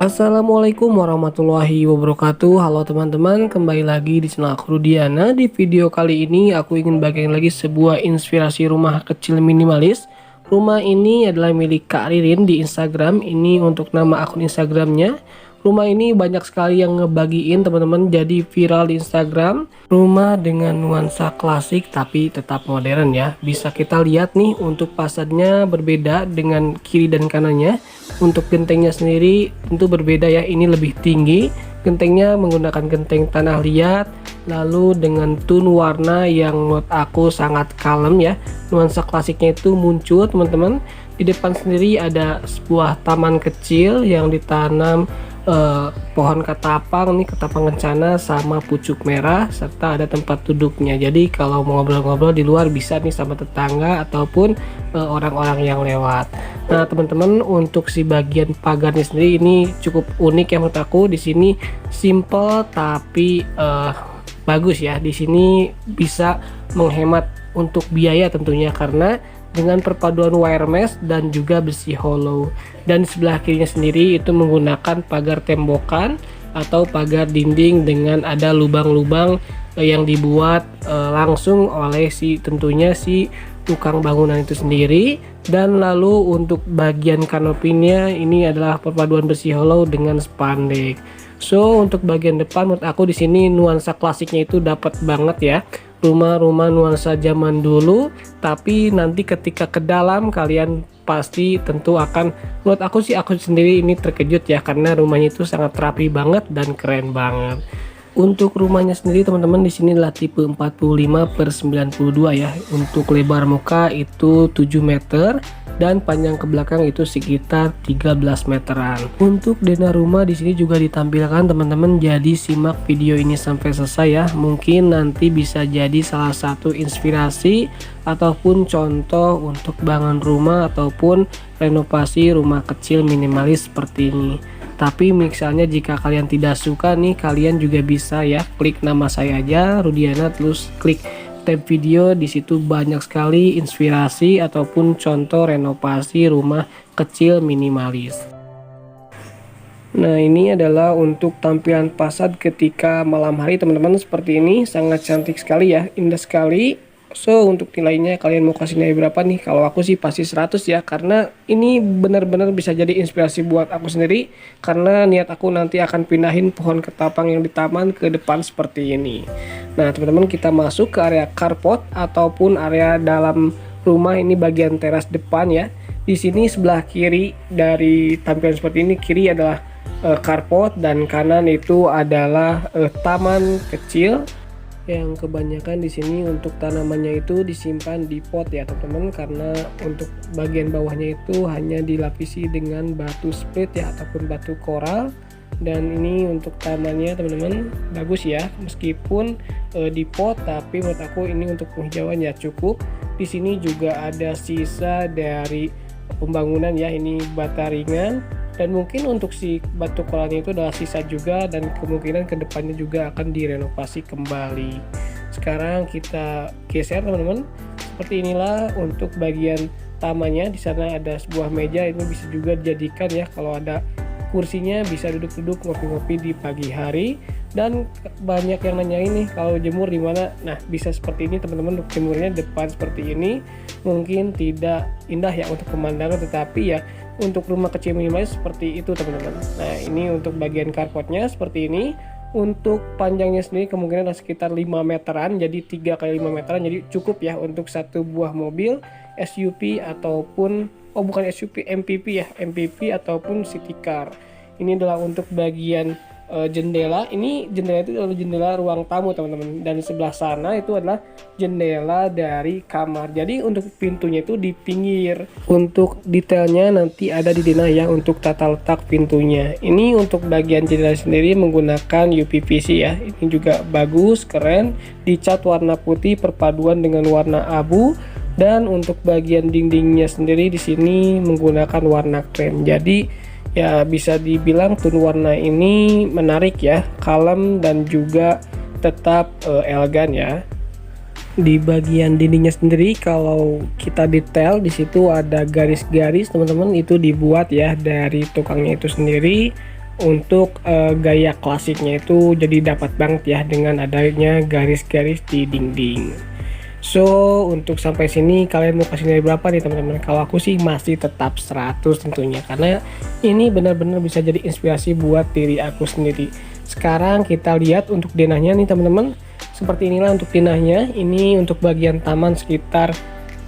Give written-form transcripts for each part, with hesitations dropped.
Assalamualaikum warahmatullahi wabarakatuh. Halo teman-teman, kembali lagi di channel aku Rudiana. Di video kali ini aku ingin bagikan lagi sebuah inspirasi rumah kecil minimalis. Rumah ini adalah milik Kak Ririn di Instagram. Ini untuk nama akun Instagramnya. Rumah ini banyak sekali yang ngebagiin teman-teman, jadi viral di Instagram. Rumah dengan nuansa klasik tapi tetap modern ya. Bisa kita lihat nih, untuk fasadnya berbeda dengan kiri dan kanannya. Untuk gentengnya sendiri tentu berbeda ya, ini lebih tinggi. Gentengnya menggunakan genteng tanah liat, lalu dengan tone warna yang menurut aku sangat kalem ya. Nuansa klasiknya itu muncul teman-teman. Di depan sendiri ada sebuah taman kecil yang ditanam pohon ketapang nih, ketapang kencana sama pucuk merah, serta ada tempat duduknya. Jadi kalau mau ngobrol-ngobrol di luar bisa nih sama tetangga ataupun orang-orang yang lewat. Nah teman-teman, untuk si bagian pagarnya sendiri ini cukup unik ya menurut aku. Di sini simple tapi bagus ya. Di sini bisa menghemat untuk biaya tentunya, karena dengan perpaduan wire mesh dan juga besi hollow. Dan di sebelah kirinya sendiri itu menggunakan pagar tembokan atau pagar dinding dengan ada lubang-lubang yang dibuat langsung oleh tentunya si tukang bangunan itu sendiri. Dan lalu untuk bagian kanopinya ini adalah perpaduan besi hollow dengan spandek. So untuk bagian depan menurut aku di sini nuansa klasiknya itu dapat banget ya. Rumah-rumah nuansa zaman dulu, tapi nanti ketika ke dalam kalian pasti tentu akan, menurut aku sih, aku sendiri ini terkejut ya, karena rumahnya itu sangat rapi banget dan keren banget. Untuk rumahnya sendiri teman-teman di sini adalah tipe 45/92 ya. Untuk lebar muka itu 7 meter dan panjang ke belakang itu sekitar 13 meteran. Untuk denah rumah di sini juga ditampilkan teman-teman, jadi simak video ini sampai selesai ya. Mungkin nanti bisa jadi salah satu inspirasi ataupun contoh untuk bangun rumah ataupun renovasi rumah kecil minimalis seperti ini. Tapi misalnya jika kalian tidak suka nih, kalian juga bisa ya klik nama saya aja Rudiana, terus klik tab video. Di situ banyak sekali inspirasi ataupun contoh renovasi rumah kecil minimalis. Nah ini adalah untuk tampilan fasad ketika malam hari teman-teman, seperti ini. Sangat cantik sekali ya, indah sekali. So untuk nilainya kalian mau kasih nilai berapa nih? Kalau aku sih pasti 100 ya, karena ini benar-benar bisa jadi inspirasi buat aku sendiri, karena niat aku nanti akan pindahin pohon ketapang yang di taman ke depan seperti ini. Nah teman-teman, kita masuk ke area carport ataupun area dalam rumah. Ini bagian teras depan ya. Di sini sebelah kiri dari tampilan seperti ini, kiri adalah carport dan kanan itu adalah taman kecil, yang kebanyakan di sini untuk tanamannya itu disimpan di pot ya teman-teman, karena untuk bagian bawahnya itu hanya dilapisi dengan batu split ya ataupun batu koral. Dan ini untuk tamannya teman-teman bagus ya, meskipun di pot, tapi menurut aku ini untuk penghijauan ya cukup. Di sini juga ada sisa dari pembangunan ya, ini bata ringan, dan mungkin untuk si batu koralnya itu adalah sisa juga, dan kemungkinan kedepannya juga akan direnovasi kembali. Sekarang kita geser teman-teman, seperti inilah untuk bagian tamannya. Di sana ada sebuah meja, ini bisa juga dijadikan ya, kalau ada kursinya bisa duduk-duduk ngopi-ngopi di pagi hari. Dan banyak yang nanya ini kalau jemur di mana. Nah bisa seperti ini teman-teman, untuk jemurnya depan seperti ini. Mungkin tidak indah ya untuk pemandangan, tetapi ya untuk rumah kecil minimalis seperti itu teman-teman. Nah ini untuk bagian carportnya seperti ini. Untuk panjangnya sendiri kemungkinan ada sekitar 5 meteran, jadi 3 kali 5 meteran, jadi cukup ya untuk satu buah mobil SUV ataupun bukan SUV, MPV ya, MPV ataupun city car. Ini adalah untuk bagian jendela. Ini jendela itu adalah jendela ruang tamu teman-teman, dan di sebelah sana itu adalah jendela dari kamar. Jadi untuk pintunya itu di pinggir. Untuk detailnya nanti ada di denah ya untuk tata letak pintunya. Ini untuk bagian jendela sendiri menggunakan UPVC ya. Ini juga bagus, keren, dicat warna putih perpaduan dengan warna abu. Dan untuk bagian dindingnya sendiri di sini menggunakan warna krem. Jadi ya bisa dibilang tone warna ini menarik ya, kalem dan juga tetap elegan ya. Di bagian dindingnya sendiri kalau kita detail, di situ ada garis-garis teman-teman, itu dibuat ya dari tukangnya itu sendiri. untuk gaya klasiknya itu jadi dapat banget ya dengan adanya garis-garis di dinding. So untuk sampai sini kalian mau kasih nilai berapa nih teman-teman? Kalau aku sih masih tetap 100 tentunya, karena ini benar-benar bisa jadi inspirasi buat diri aku sendiri. Sekarang kita lihat untuk denahnya nih teman-teman. Seperti inilah untuk denahnya. Ini untuk bagian taman sekitar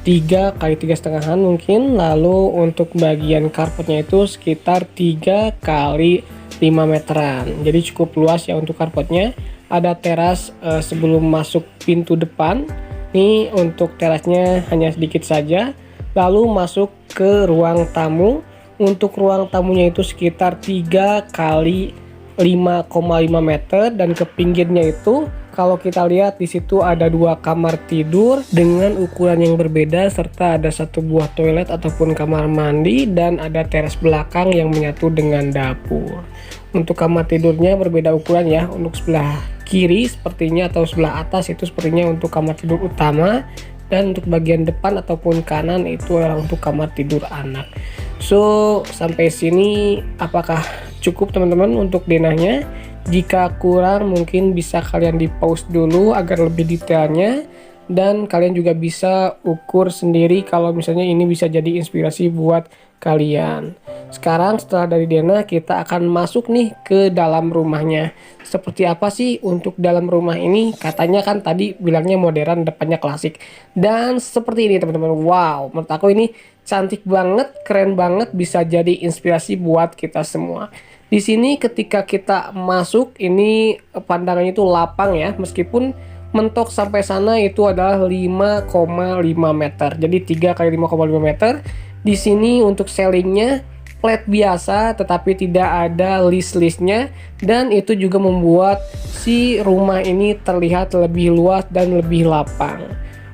3 kali 3,5 mungkin. Lalu untuk bagian karpetnya itu sekitar 3 kali 5 meteran. Jadi cukup luas ya untuk karpetnya. Ada teras sebelum masuk pintu depan. Ini untuk terasnya hanya sedikit saja. Lalu masuk ke ruang tamu. Untuk ruang tamunya itu sekitar 3 kali 5,5 meter, dan ke pinggirnya itu kalau kita lihat di situ ada 2 kamar tidur dengan ukuran yang berbeda, serta ada 1 buah toilet ataupun kamar mandi, dan ada teras belakang yang menyatu dengan dapur. Untuk kamar tidurnya berbeda ukuran ya. Untuk sebelah kiri sepertinya atau sebelah atas itu sepertinya untuk kamar tidur utama, dan untuk bagian depan ataupun kanan itu adalah untuk kamar tidur anak. So sampai sini apakah cukup teman-teman untuk denahnya? Jika kurang mungkin bisa kalian di pause dulu agar lebih detailnya, dan kalian juga bisa ukur sendiri kalau misalnya ini bisa jadi inspirasi buat kalian. Sekarang setelah dari denah kita akan masuk nih ke dalam rumahnya. Seperti apa sih untuk dalam rumah ini? Katanya kan tadi bilangnya modern, depannya klasik, dan seperti ini teman-teman. Wow, menurut aku ini cantik banget, keren banget, bisa jadi inspirasi buat kita semua. Di sini ketika kita masuk ini pandangannya itu lapang ya, meskipun mentok sampai sana itu adalah 5,5 meter. Jadi 3 kali 5,5 meter. Di sini untuk ceilingnya flat biasa tetapi tidak ada list-listnya, dan itu juga membuat si rumah ini terlihat lebih luas dan lebih lapang.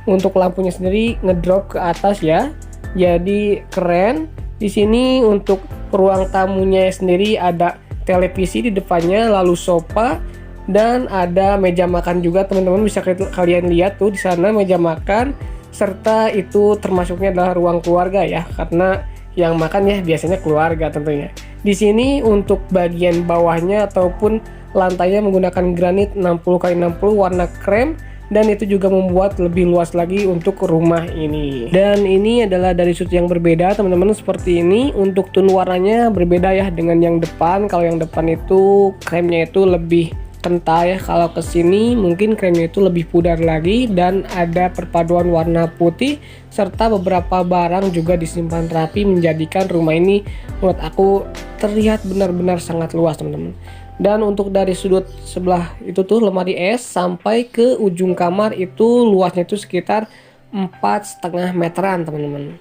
Untuk lampunya sendiri ngedrop ke atas ya. Jadi keren. Di sini untuk ruang tamunya sendiri ada televisi di depannya, lalu sofa, dan ada meja makan juga teman-teman. Bisa kalian lihat tuh di sana meja makan, serta itu termasuknya adalah ruang keluarga ya, karena yang makan ya biasanya keluarga tentunya. Di sini untuk bagian bawahnya ataupun lantainya menggunakan granit 60x60 warna krem, dan itu juga membuat lebih luas lagi untuk rumah ini. Dan ini adalah dari sudut yang berbeda teman-teman, seperti ini. Untuk tone warnanya berbeda ya dengan yang depan. Kalau yang depan itu kremnya itu lebih kental ya, kalau kesini mungkin kremnya itu lebih pudar lagi, dan ada perpaduan warna putih serta beberapa barang juga disimpan rapi, menjadikan rumah ini menurut aku terlihat benar-benar sangat luas teman-teman. Dan untuk dari sudut sebelah itu tuh lemari es sampai ke ujung kamar itu luasnya itu sekitar 4,5 meteran teman-teman.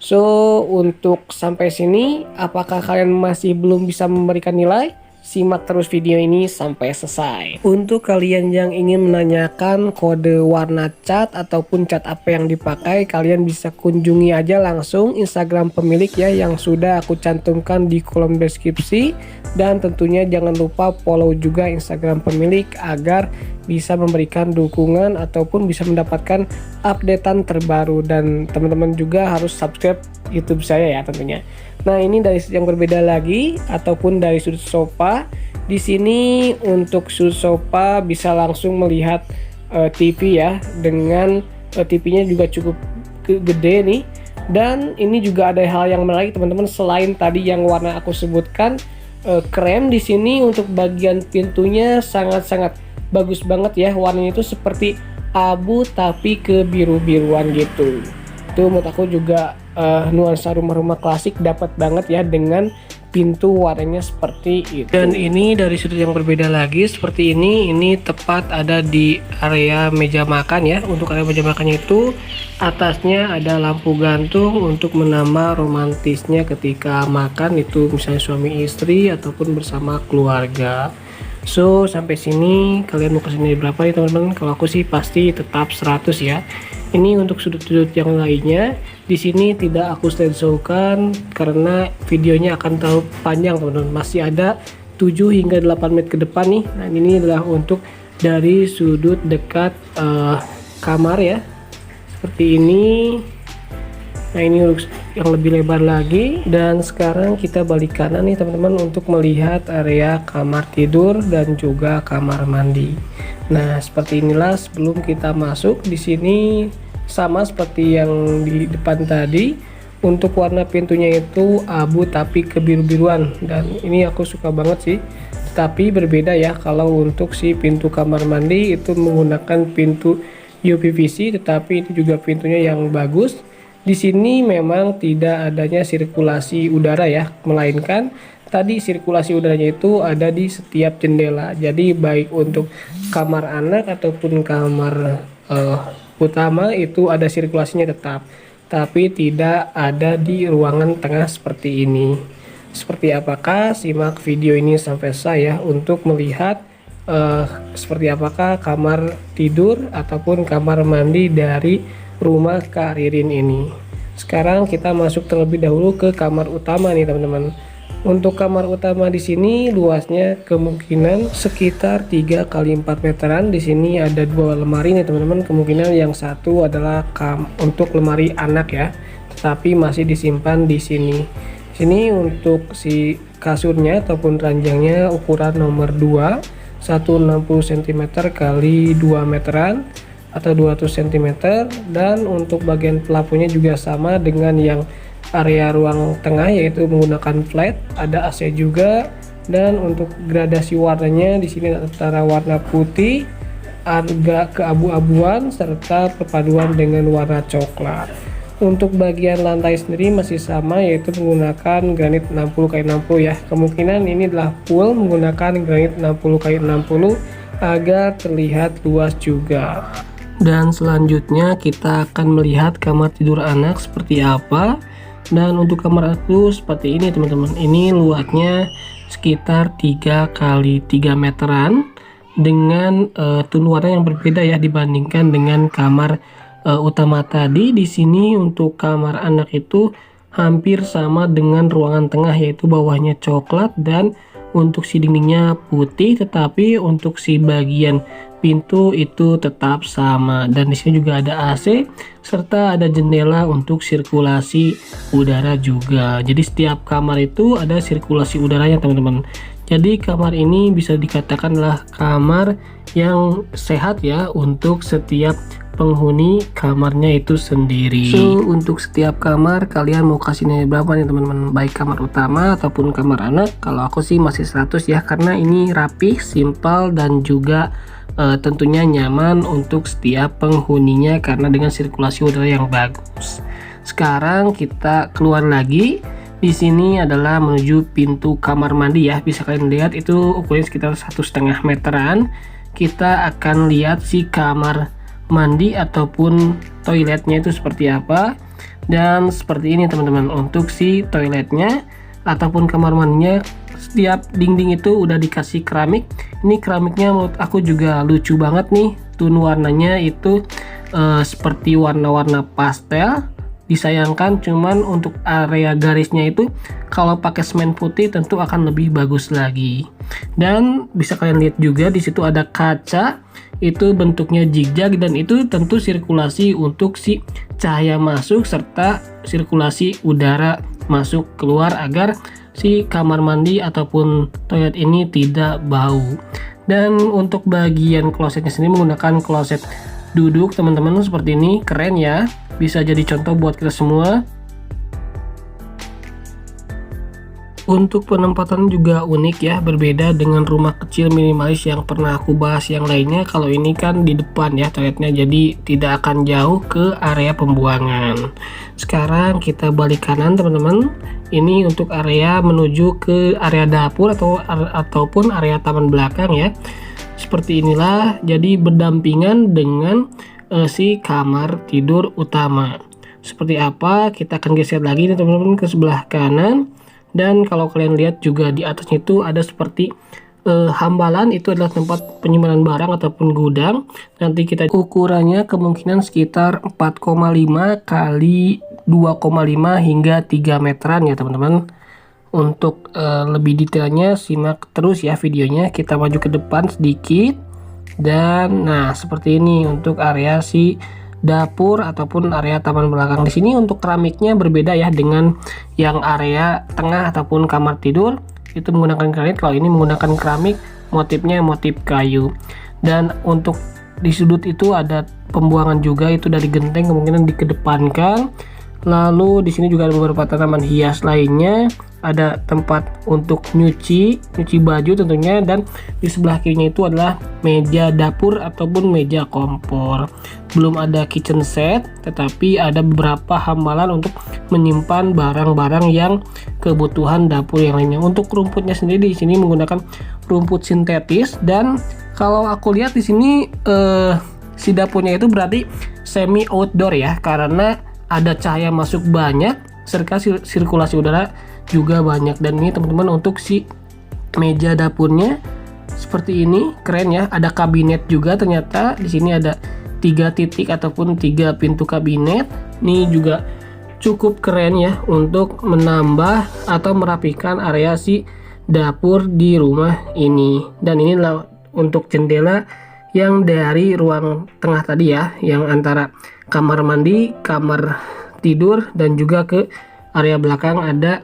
So untuk sampai sini apakah kalian masih belum bisa memberikan nilai? Simak terus video ini sampai selesai. Untuk kalian yang ingin menanyakan kode warna cat ataupun cat apa yang dipakai, kalian bisa kunjungi aja langsung Instagram pemilik ya, yang sudah aku cantumkan di kolom deskripsi. Dan tentunya jangan lupa follow juga Instagram pemilik agar bisa memberikan dukungan ataupun bisa mendapatkan updatean terbaru. Dan teman-teman juga harus subscribe YouTube saya ya tentunya. Nah ini dari sudut yang berbeda lagi ataupun dari sudut sofa. Di sini untuk sudut sofa bisa langsung melihat TV ya, dengan TV-nya juga cukup gede nih. Dan ini juga ada hal yang menarik teman-teman, selain tadi yang warna aku sebutkan krem, di sini untuk bagian pintunya sangat-sangat bagus banget ya, warnanya itu seperti abu tapi ke biru-biruan gitu. Itu menurut aku juga nuansa rumah-rumah klasik dapat banget ya dengan pintu warnanya seperti itu. Dan ini dari sudut yang berbeda lagi seperti ini tepat ada di area meja makan ya. Untuk area meja makannya itu atasnya ada lampu gantung untuk menambah romantisnya ketika makan, itu misalnya suami istri ataupun bersama keluarga. So sampai sini kalian mau kesini berapa nih teman-teman? Kalau aku sih pasti tetap 100 ya. Ini untuk sudut-sudut yang lainnya di sini tidak aku slideshow-kan karena videonya akan terlalu panjang teman-teman. Masih ada 7 hingga 8 menit ke depan nih. Nah ini adalah untuk dari sudut dekat kamar ya, seperti ini. Nah ini yang lebih lebar lagi. Dan sekarang kita balik kanan nih teman-teman untuk melihat area kamar tidur dan juga kamar mandi. Nah seperti inilah sebelum kita masuk. Di sini sama seperti yang di depan tadi. Untuk warna pintunya itu abu tapi kebiru-biruan, dan ini aku suka banget sih. Tapi berbeda ya, kalau untuk si pintu kamar mandi itu menggunakan pintu UPVC, tetapi itu juga pintunya yang bagus. Di sini memang tidak adanya sirkulasi udara ya, melainkan tadi sirkulasi udaranya itu ada di setiap jendela. Jadi baik untuk kamar anak ataupun kamar utama itu ada sirkulasinya tetap, tapi tidak ada di ruangan tengah seperti ini. Seperti apakah? Simak video ini sampai saya untuk melihat seperti apakah kamar tidur ataupun kamar mandi dari rumah Kak Ririn ini. Sekarang kita masuk terlebih dahulu ke kamar utama nih teman-teman. Untuk kamar utama di sini luasnya kemungkinan sekitar 3 kali 4 meteran. Di sini ada 2 lemari nih teman-teman. Kemungkinan yang satu adalah untuk lemari anak ya, tetapi masih disimpan di sini. Sini untuk si kasurnya ataupun ranjangnya ukuran nomor 2, 160 cm kali 2 meteran atau 200 cm, dan untuk bagian pelapunnya juga sama dengan yang area ruang tengah, yaitu menggunakan flat, ada AC juga. Dan untuk gradasi warnanya di sini antara warna putih agak keabu-abuan serta perpaduan dengan warna coklat. Untuk bagian lantai sendiri masih sama, yaitu menggunakan granit 60x60 ya. Kemungkinan ini adalah full menggunakan granit 60x60 agar terlihat luas juga. Dan selanjutnya kita akan melihat kamar tidur anak seperti apa. Dan untuk kamar aku seperti ini teman-teman. Ini luasnya sekitar 3 kali 3 meteran dengan tone warna yang berbeda ya dibandingkan dengan kamar utama tadi. Di sini untuk kamar anak itu hampir sama dengan ruangan tengah, yaitu bawahnya coklat dan untuk si dindingnya putih, tetapi untuk si bagian pintu itu tetap sama. Dan di sini juga ada AC serta ada jendela untuk sirkulasi udara juga. Jadi setiap kamar itu ada sirkulasi udaranya teman-teman. Jadi kamar ini bisa dikatakanlah kamar yang sehat ya untuk setiap penghuni kamarnya itu sendiri. So untuk setiap kamar kalian mau kasih nilai berapa nih teman-teman, baik kamar utama ataupun kamar anak? Kalau aku sih masih 100 ya, karena ini rapih, simpel, dan juga tentunya nyaman untuk setiap penghuninya karena dengan sirkulasi udara yang bagus. Sekarang kita keluar lagi. Di sini adalah menuju pintu kamar mandi ya. Bisa kalian lihat itu ukurannya sekitar 1,5 meteran. Kita akan lihat si kamar mandi ataupun toiletnya itu seperti apa. Dan seperti ini teman-teman untuk si toiletnya ataupun kamar mandinya. Setiap dinding itu udah dikasih keramik. Ini keramiknya menurut aku juga lucu banget nih. Tone warnanya itu seperti warna-warna pastel. Disayangkan cuman untuk area garisnya itu kalau pakai semen putih tentu akan lebih bagus lagi. Dan bisa kalian lihat juga di situ ada kaca, itu bentuknya zigzag, dan itu tentu sirkulasi untuk si cahaya masuk serta sirkulasi udara masuk keluar agar si kamar mandi ataupun toilet ini tidak bau. Dan untuk bagian klosetnya sendiri menggunakan kloset duduk teman-teman seperti ini, keren ya, bisa jadi contoh buat kita semua. Untuk penempatan juga unik ya, berbeda dengan rumah kecil minimalis yang pernah aku bahas yang lainnya. Kalau ini kan di depan ya toiletnya, jadi tidak akan jauh ke area pembuangan. Sekarang kita balik kanan teman-teman. Ini untuk area menuju ke area dapur ataupun area taman belakang ya. Seperti inilah, jadi berdampingan dengan si kamar tidur utama. Seperti apa? Kita akan geser lagi nih teman-teman ke sebelah kanan. Dan kalau kalian lihat juga di atasnya itu ada seperti hambalan, itu adalah tempat penyimpanan barang ataupun gudang. Nanti kita ukurannya kemungkinan sekitar 4,5 kali 2,5 hingga 3 meteran ya teman-teman. Untuk lebih detailnya simak terus ya videonya. Kita maju ke depan sedikit. Dan nah seperti ini untuk area si dapur ataupun area taman belakang. Di sini untuk keramiknya berbeda ya dengan yang area tengah ataupun kamar tidur itu menggunakan granit. Kalau ini menggunakan keramik, motifnya motif kayu. Dan untuk di sudut itu ada pembuangan juga, itu dari genteng kemungkinan dikedepankan. Lalu di sini juga ada beberapa tanaman hias lainnya, ada tempat untuk nyuci baju tentunya, dan di sebelah kirinya itu adalah meja dapur ataupun meja kompor. Belum ada kitchen set, tetapi ada beberapa hambalan untuk menyimpan barang-barang yang kebutuhan dapur yang lainnya. Untuk rumputnya sendiri di sini menggunakan rumput sintetis, dan kalau aku lihat di sini si dapurnya itu berarti semi outdoor ya, karena ada cahaya masuk banyak serta sirkulasi udara juga banyak. Dan ini teman-teman untuk si meja dapurnya seperti ini, keren ya. Ada kabinet juga, ternyata di sini ada 3 titik ataupun 3 pintu kabinet. Ini juga cukup keren ya untuk menambah atau merapikan area si dapur di rumah ini. Dan inilah untuk jendela yang dari ruang tengah tadi ya, yang antara kamar mandi, kamar tidur, dan juga ke area belakang ada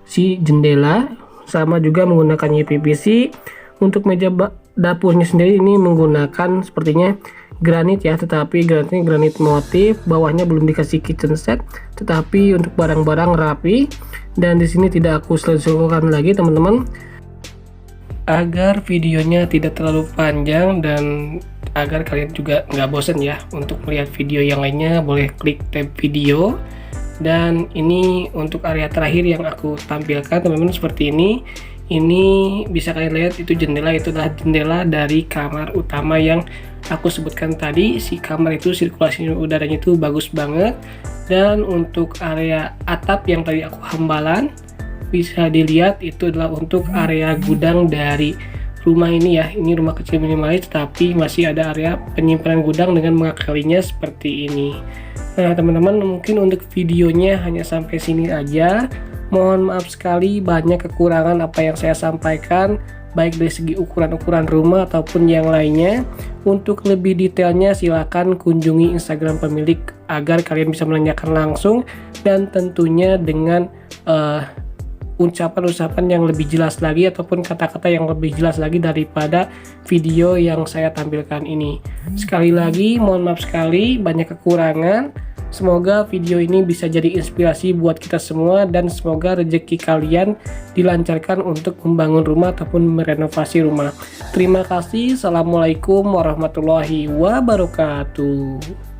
si jendela, sama juga menggunakan UPVC. Untuk meja dapurnya sendiri ini menggunakan sepertinya granit ya, tetapi granitnya granit motif, bawahnya belum dikasih kitchen set, tetapi untuk barang-barang rapi. Dan di sini tidak aku selesaikan lagi teman-teman, agar videonya tidak terlalu panjang dan agar kalian juga nggak bosan ya. Untuk melihat video yang lainnya boleh klik tab video. Dan ini untuk area terakhir yang aku tampilkan teman-teman seperti ini. Ini bisa kalian lihat itu jendela, itu adalah jendela dari kamar utama yang aku sebutkan tadi. Si kamar itu sirkulasi udaranya itu bagus banget. Dan untuk area atap yang tadi aku hambalan, bisa dilihat itu adalah untuk area gudang dari rumah ini ya. Ini rumah kecil minimalis, tapi masih ada area penyimpanan gudang dengan mengakalinya seperti ini. Nah teman-teman, mungkin untuk videonya hanya sampai sini aja. Mohon maaf sekali banyak kekurangan apa yang saya sampaikan, baik dari segi ukuran-ukuran rumah ataupun yang lainnya. Untuk lebih detailnya silakan kunjungi Instagram pemilik agar kalian bisa menanyakan langsung, dan tentunya dengan ucapan-ucapan yang lebih jelas lagi ataupun kata-kata yang lebih jelas lagi daripada video yang saya tampilkan ini. Sekali lagi mohon maaf sekali banyak kekurangan. Semoga video ini bisa jadi inspirasi buat kita semua, dan semoga rezeki kalian dilancarkan untuk membangun rumah ataupun merenovasi rumah. Terima kasih. Assalamualaikum warahmatullahi wabarakatuh.